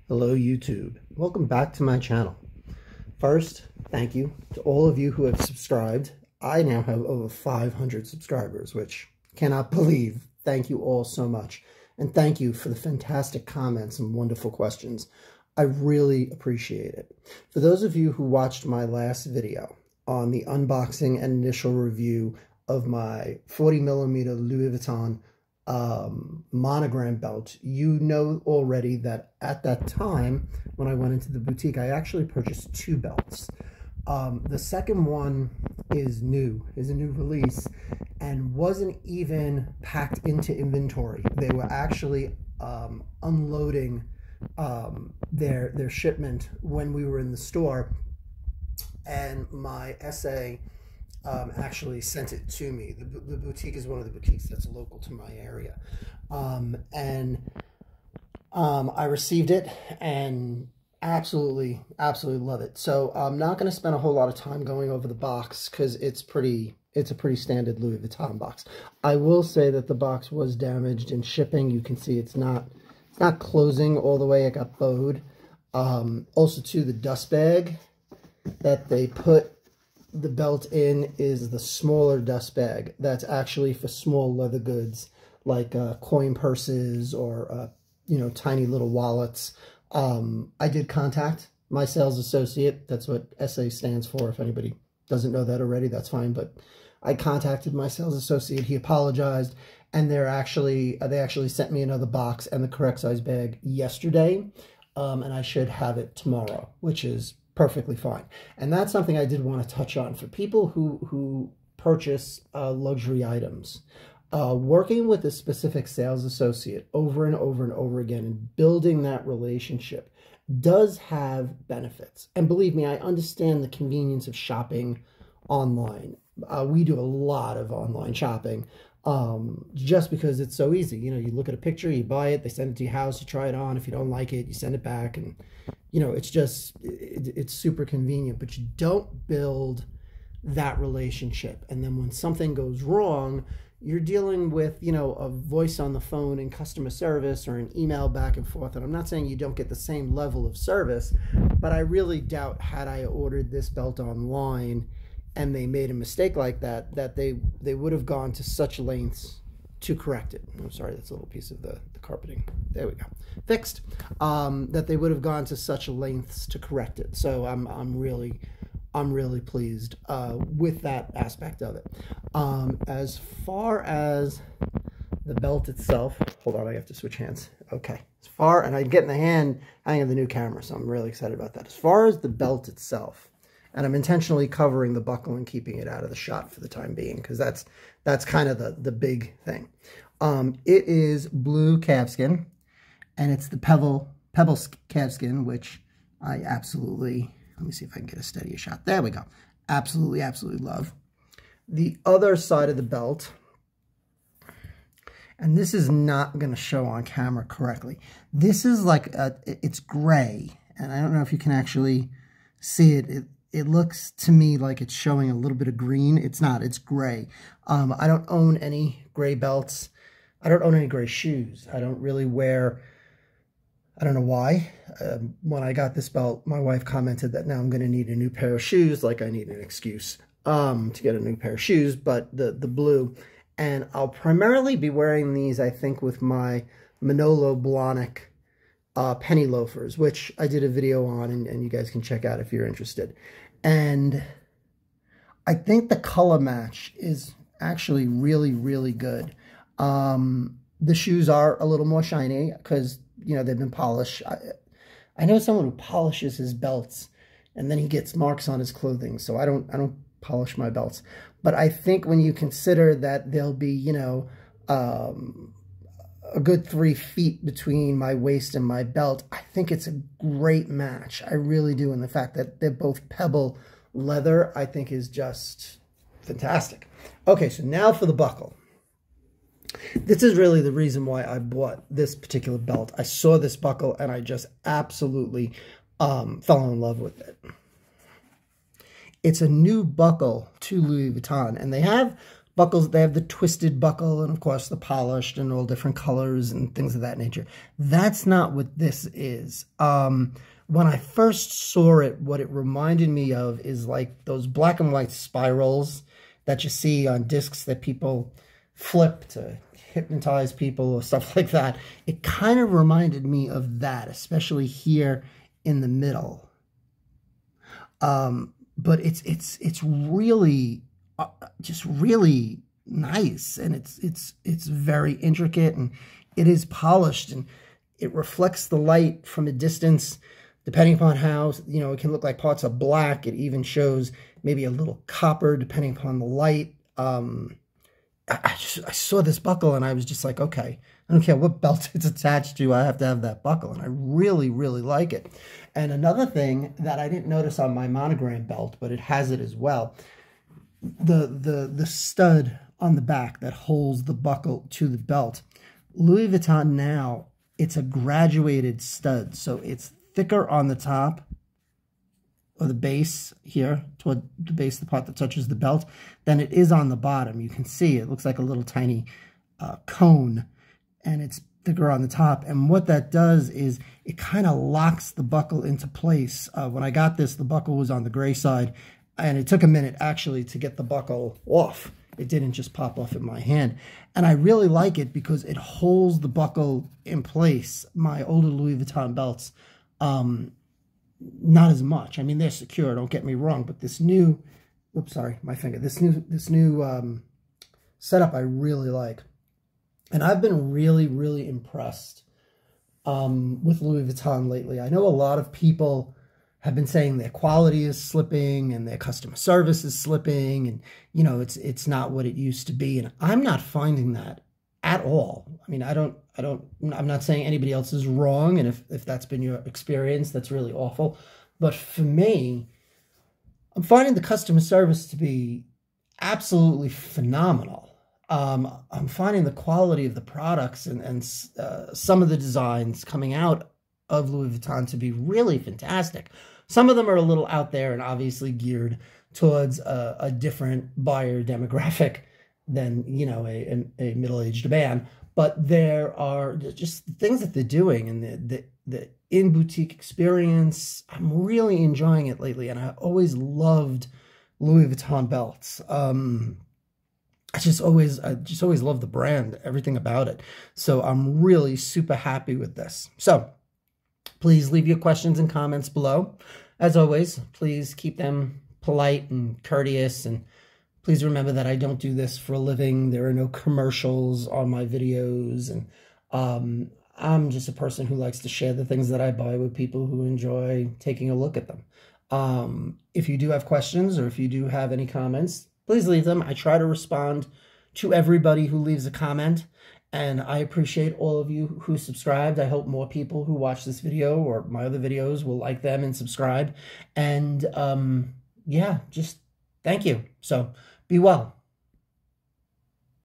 Hello YouTube. Welcome back to my channel. First, thank you to all of you who have subscribed. I now have over 500 subscribers, which I cannot believe. Thank you all so much. And thank you for the fantastic comments and wonderful questions. I really appreciate it. For those of you who watched my last video on the unboxing and initial review of my 40mm Louis Vuitton monogram belt, you know already that at that time when I went into the boutique, I actually purchased two belts. The second one is a new release and wasn't even packed into inventory. They were actually unloading their shipment when we were in the store, and my SA actually sent it to me. The boutique is one of the boutiques that's local to my area. I received it and absolutely love it. So I'm not going to spend a whole lot of time going over the box because it's a pretty standard Louis Vuitton box. I will say that the box was damaged in shipping. You can see it's not closing all the way. It got bowed. Also too, the dust bag that they put the belt in is the smaller dust bag. That's actually for small leather goods like coin purses or tiny little wallets. I did contact my sales associate. That's what SA stands for. If anybody doesn't know that already, that's fine. But I contacted my sales associate. He apologized, and they actually sent me another box and the correct size bag yesterday, and I should have it tomorrow, which is perfectly fine. And that's something I did want to touch on for people who purchase luxury items. Working with a specific sales associate over and over and over again and building that relationship does have benefits. And believe me, I understand the convenience of shopping online. We do a lot of online shopping just because it's so easy. You look at a picture, you buy it, they send it to your house, you try it on. If you don't like it, you send it back, and it's super convenient. But you don't build that relationship, and then when something goes wrong, you're dealing with a voice on the phone and customer service or an email back and forth. And I'm not saying you don't get the same level of service, but I really doubt, had I ordered this belt online and they made a mistake like that, that they would have gone to such lengths to correct it. I'm sorry, that's a little piece of the carpeting. There we go. Fixed. That they would have gone to such lengths to correct it. So I'm really pleased with that aspect of it. As far as the belt itself, hold on, I have to switch hands. Okay. And I get in the hand, I have the new camera, so I'm really excited about that. As far as the belt itself, and I'm intentionally covering the buckle and keeping it out of the shot for the time being, because that's kind of the big thing. It is blue calfskin, and it's the pebble calfskin, which I absolutely, let me see if I can get a steadier shot. There we go. Absolutely love. The other side of the belt, and this is not going to show on camera correctly. This is like, it's gray, and I don't know if you can actually see it. It looks to me like it's showing a little bit of green. It's not. It's gray. I don't own any gray belts. I don't own any gray shoes. I don't really wear, I don't know why. When I got this belt, my wife commented that now I'm going to need a new pair of shoes, like I need an excuse to get a new pair of shoes, but the blue. And I'll primarily be wearing these, I think, with my Manolo Blahnik penny loafers, which I did a video on, and you guys can check out if you're interested. And I think the color match is actually really good. The shoes are a little more shiny because they've been polished. I know someone who polishes his belts and then he gets marks on his clothing, so I don't polish my belts. But I think when you consider that there'll be a good 3 feet between my waist and my belt, I think it's a great match. I really do. And the fact that they're both pebble leather, I think is just fantastic. Okay, so now for the buckle. This is really the reason why I bought this particular belt. I saw this buckle and I just absolutely fell in love with it. It's a new buckle to Louis Vuitton, and they have buckles, they have the twisted buckle and of course the polished and all different colors and things of that nature. That's not what this is. When I first saw it, what it reminded me of is like those black and white spirals that you see on discs that people flip to hypnotize people or stuff like that. It kind of reminded me of that, especially here in the middle. But it's really just really nice, and it's very intricate, and it is polished, and it reflects the light from a distance. Depending upon how, you know, it can look like parts of black. It even shows maybe a little copper depending upon the light. I saw this buckle and I was just like, okay, I don't care what belt it's attached to, I have to have that buckle. And I really, really like it. And another thing that I didn't notice on my monogram belt, but it has it as well, the stud on the back that holds the buckle to the belt. Louis Vuitton now, it's a graduated stud. So it's thicker on the top, or the base here, toward the base, the part that touches the belt, than it is on the bottom. You can see it looks like a little tiny cone, and it's thicker on the top. And what that does is it kind of locks the buckle into place. When I got this, the buckle was on the gray side, and it took a minute actually to get the buckle off. It didn't just pop off in my hand. And I really like it because it holds the buckle in place. My older Louis Vuitton belts, not as much. I mean, they're secure, don't get me wrong, but this new, oops, sorry, my finger, this new setup I really like. And I've been really, really impressed with Louis Vuitton lately. I know a lot of people have been saying their quality is slipping and their customer service is slipping, and you know, it's not what it used to be. And I'm not finding that at all. I mean, I'm not saying anybody else is wrong, and if that's been your experience, that's really awful. But for me, I'm finding the customer service to be absolutely phenomenal. I'm finding the quality of the products and some of the designs coming out of Louis Vuitton to be really fantastic. Some of them are a little out there and obviously geared towards a different buyer demographic than, you know, a middle-aged man. But there are just things that they're doing, and the in-boutique experience. I'm really enjoying it lately, and I always loved Louis Vuitton belts. I just always love the brand, everything about it. So I'm really super happy with this. So please leave your questions and comments below. As always, please keep them polite and courteous, and please remember that I don't do this for a living. There are no commercials on my videos, and I'm just a person who likes to share the things that I buy with people who enjoy taking a look at them. If you do have questions or if you do have any comments, please leave them. I try to respond to everybody who leaves a comment, and I appreciate all of you who subscribed. I hope more people who watch this video or my other videos will like them and subscribe. And yeah, just thank you. So be well.